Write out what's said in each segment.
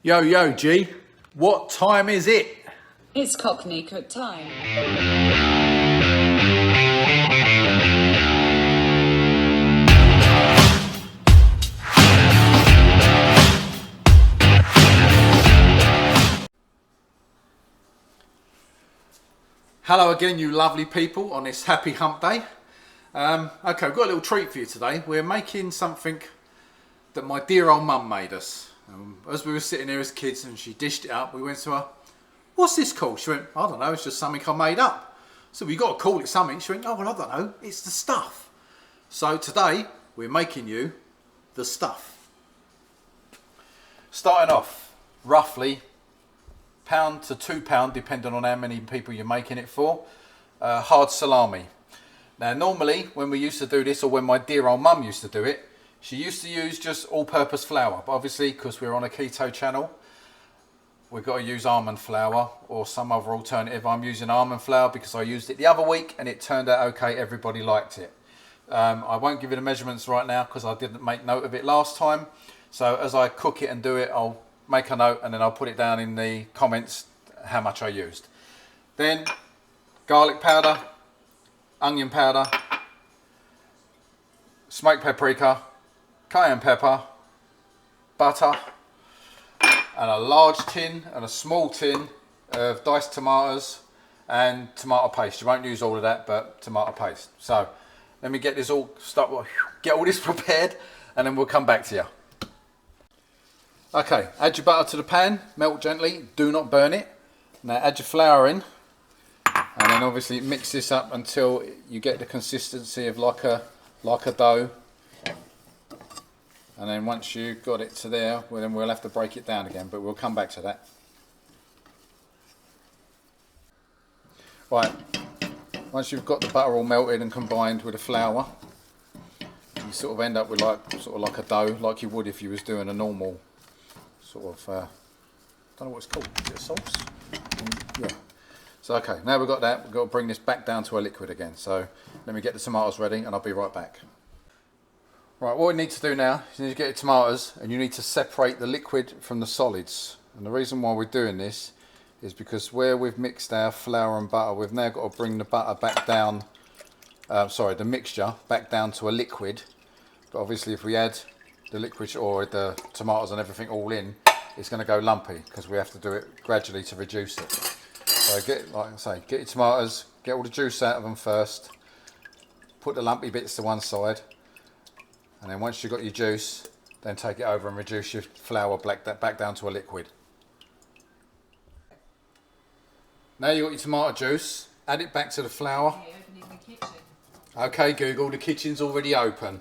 Yo, yo, G, what time is it? It's Cockney cook time. Hello again, you lovely people, on this happy hump day. Okay, we've got a little treat for you today. We're making something that my dear old mum made us. As we were sitting there as kids and she dished it up, we went to her, what's this called? She went, I don't know, it's just something I made up. So we got to call it something. She went, oh, well, I don't know, it's the stuff. So today, we're making you the stuff. Starting off, roughly £1 to £2, depending on how many people you're making it for. Hard salami. Now, normally, when we used to do this, or when my dear old mum used to do it, she used to use just all-purpose flour. But obviously, because we're on a keto channel, we've got to use almond flour or some other alternative. I'm using almond flour because I used it the other week and it turned out okay. Everybody liked it. I won't give you the measurements right now because I didn't make note of it last time. So as I cook it and do it, I'll make a note and then I'll put it down in the comments how much I used. Then garlic powder, onion powder, smoked paprika, cayenne pepper, butter, and a large tin and a small tin of diced tomatoes and tomato paste. You won't use all of that, but tomato paste. So let me get this all get all this prepared and then we'll come back to you. Okay, add your butter to the pan, melt gently, do not burn it. Now add your flour in and then obviously mix this up until you get the consistency of like a dough. And then once you've got it to there, well, then we'll have to break it down again, but we'll come back to that. Right, once you've got the butter all melted and combined with the flour, you sort of end up with like a dough, like you would if you was doing a normal sort of, I don't know what it's called, is it a sauce? Yeah. So okay, now we've got that, we've got to bring this back down to a liquid again. So let me get the tomatoes ready and I'll be right back. Right, what we need to do now is you need to get your tomatoes and you need to separate the liquid from the solids. And the reason why we're doing this is because where we've mixed our flour and butter, we've now got to bring the butter back down, the mixture back down to a liquid. But obviously if we add the liquid or the tomatoes and everything all in, it's going to go lumpy because we have to do it gradually to reduce it. So get your tomatoes, get all the juice out of them first, put the lumpy bits to one side. And then once you've got your juice, then take it over and reduce your flour back down to a liquid. Now you've got your tomato juice, add it back to the flour. Okay, Google, the kitchen's already open.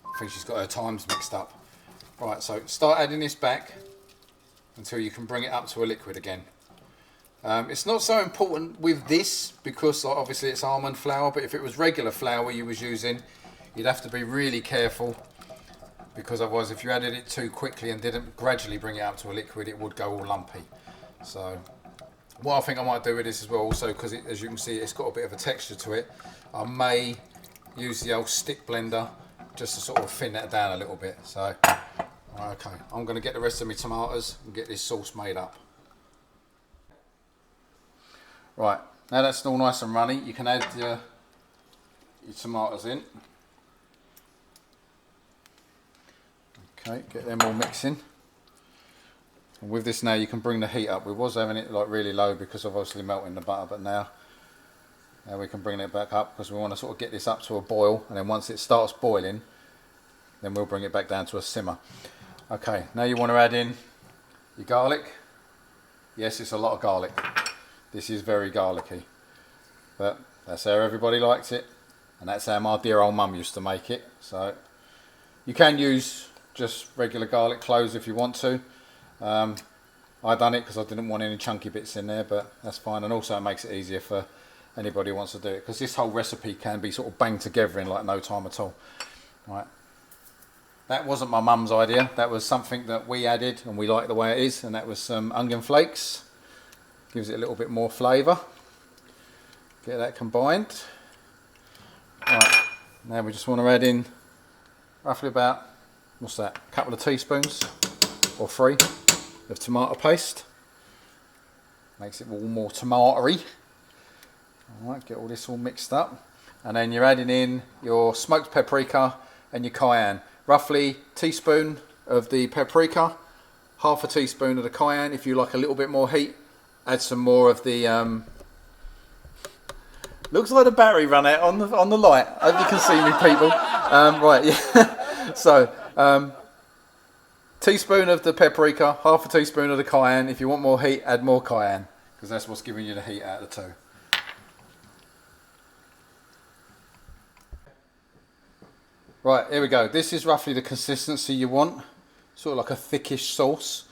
I think she's got her times mixed up. Right, so start adding this back until you can bring it up to a liquid again. It's not so important with this because obviously it's almond flour, but if it was regular flour you was using, you'd have to be really careful because otherwise if you added it too quickly and didn't gradually bring it up to a liquid, it would go all lumpy. So what I think I might do with this as well also, because as you can see it's got a bit of a texture to it, I may use the old stick blender just to sort of thin that down a little bit. So okay, I'm going to get the rest of my tomatoes and get this sauce made up. Right, now that's all nice and runny, you can add your tomatoes in. Okay, get them all mixing. And with this now you can bring the heat up. We was having it like really low because of obviously melting the butter, but now we can bring it back up because we want to sort of get this up to a boil, and then once it starts boiling, then we'll bring it back down to a simmer. Okay, now you want to add in your garlic. Yes, it's a lot of garlic. This is very garlicky, but that's how everybody likes it, and that's how my dear old mum used to make it. So you can use just regular garlic cloves if you want to. I done it because I didn't want any chunky bits in there, but that's fine, and also it makes it easier for anybody who wants to do it because this whole recipe can be sort of banged together in like no time at all. Right, that wasn't my mum's idea, that was something that we added and we like the way it is, and that was some onion flakes. Gives it a little bit more flavour. Get that combined. Right, now we just want to add in roughly about, what's that, a couple of teaspoons or 3 of tomato paste. Makes it all more tomatoey. Alright, get all this all mixed up. And then you're adding in your smoked paprika and your cayenne. Roughly teaspoon of the paprika, half a teaspoon of the cayenne. If you like a little bit more heat, add some more of the looks like the battery ran out on the light. I hope you can see me, people. Right, yeah. So teaspoon of the paprika, half a teaspoon of the cayenne. If you want more heat, add more cayenne, because that's what's giving you the heat out of the two. Right, here we go. This is roughly the consistency you want, sort of like a thickish sauce.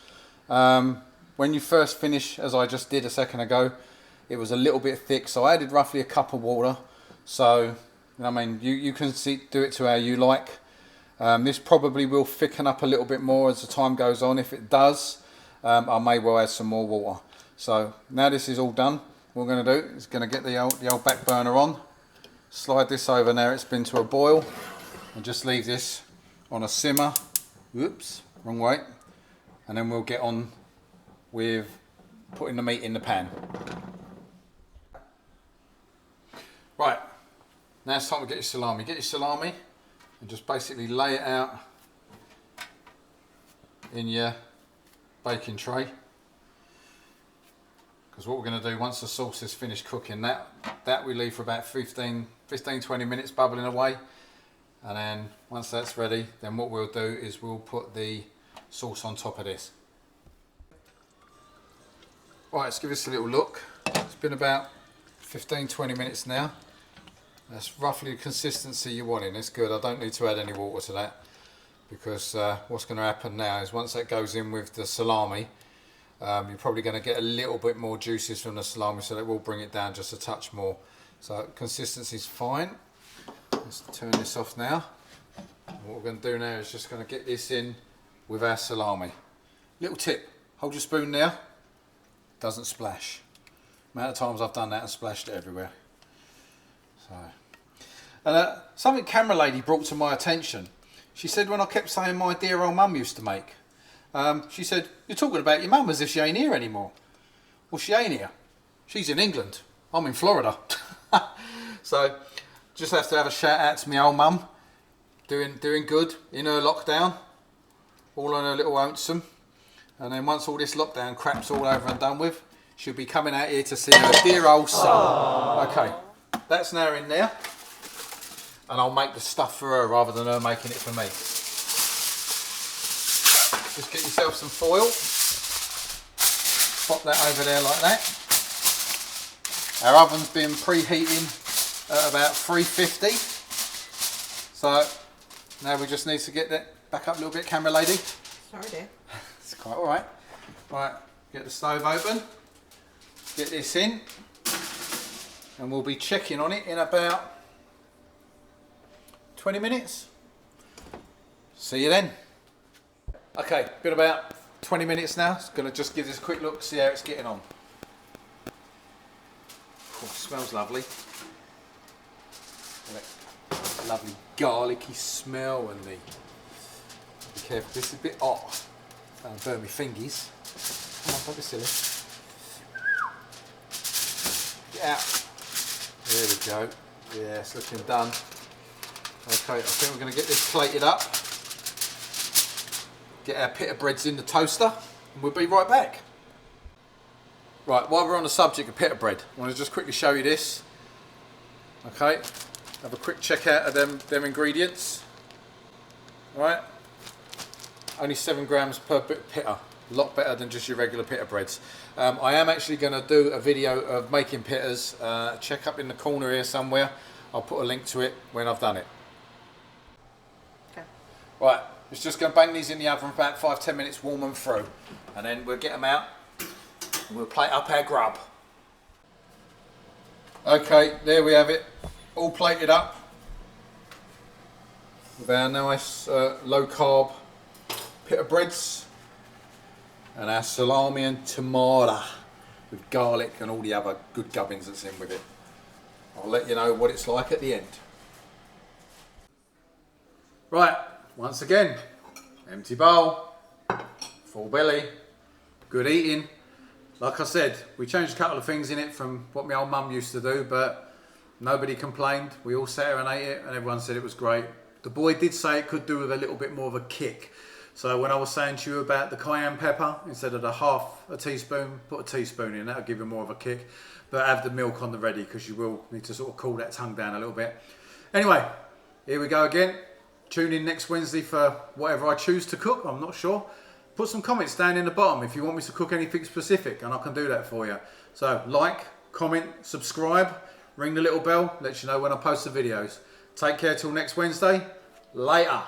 When you first finish, as I just did a second ago, it was a little bit thick, so I added roughly a cup of water. So, I mean, you can do it to how you like. This probably will thicken up a little bit more as the time goes on. If it does, I may well add some more water. So now this is all done, what we're going to do is going to get the old back burner on, slide this over now it's been to a boil, and just leave this on a simmer. Whoops, wrong way. And then we'll get on with putting the meat in the pan. Right, now it's time to get your salami. Get your salami and just basically lay it out in your baking tray. Because what we're going to do once the sauce is finished cooking, that we leave for about 15-20 minutes bubbling away. And then once that's ready, then what we'll do is we'll put the sauce on top of this. Right, let's give this a little look. It's been about 15-20 minutes now. That's roughly the consistency you want in. It's good. I don't need to add any water to that, because what's going to happen now is once that goes in with the salami, you're probably going to get a little bit more juices from the salami, so that will bring it down just a touch more. So consistency is fine. Let's turn this off now. And what we're going to do now is just going to get this in with our salami. Little tip, hold your spoon there, doesn't splash. The amount of times I've done that and splashed it everywhere. So, and something camera lady brought to my attention. She said when I kept saying my dear old mum used to make, she said, you're talking about your mum as if she ain't here anymore. Well, she ain't here. She's in England. I'm in Florida. So just have to have a shout out to my old mum, doing good in her lockdown, all on her little lonesome. And then once all this lockdown crap's all over and done with, she'll be coming out here to see her dear old son. Aww. Okay, that's now in there, and I'll make the stuff for her rather than her making it for me. Just get yourself some foil, pop that over there like that. Our oven's been preheating at about 350. So now we just need to get that back up a little bit, camera lady. Sorry, dear. It's quite alright. Right, get the stove open, get this in, and we'll be checking on it in about 20 minutes. See you then. Okay, been about 20 minutes now. It's going to just give this a quick look, see how it's getting on. Oh, it smells lovely. Lovely garlicky smell, and be careful, this is a bit hot. Don't burn my fingies. Come on, don't be silly. Get out. There we go. Yeah, it's looking done. Okay, I think we're going to get this plated up. Get our pita breads in the toaster, and we'll be right back. Right, while we're on the subject of pita bread, I want to just quickly show you this. Okay, have a quick check out of them ingredients. Right, only 7 grams per pita, a lot better than just your regular pita breads. I am actually going to do a video of making pitas. Check up in the corner here somewhere. I'll put a link to it when I've done it. Okay. Right, it's just going to bang these in the oven for about 5-10 minutes, warm them through, and then we'll get them out and we'll plate up our grub. Okay, there we have it, all plated up with our nice low carb pita breads and our salami and tomato with garlic and all the other good gubbins that's in with it. I'll let you know what it's like at the end. Right, once again, empty bowl, full belly, good eating. Like I said, we changed a couple of things in it from what my old mum used to do, but nobody complained. We all sat here and ate it, and everyone said it was great. The boy did say it could do with a little bit more of a kick. So when I was saying to you about the cayenne pepper, instead of the half a teaspoon, put a teaspoon in. That'll give you more of a kick. But have the milk on the ready, because you will need to sort of cool that tongue down a little bit. Anyway, here we go again. Tune in next Wednesday for whatever I choose to cook. I'm not sure. Put some comments down in the bottom if you want me to cook anything specific, and I can do that for you. So like, comment, subscribe, ring the little bell, lets you know when I post the videos. Take care till next Wednesday. Later.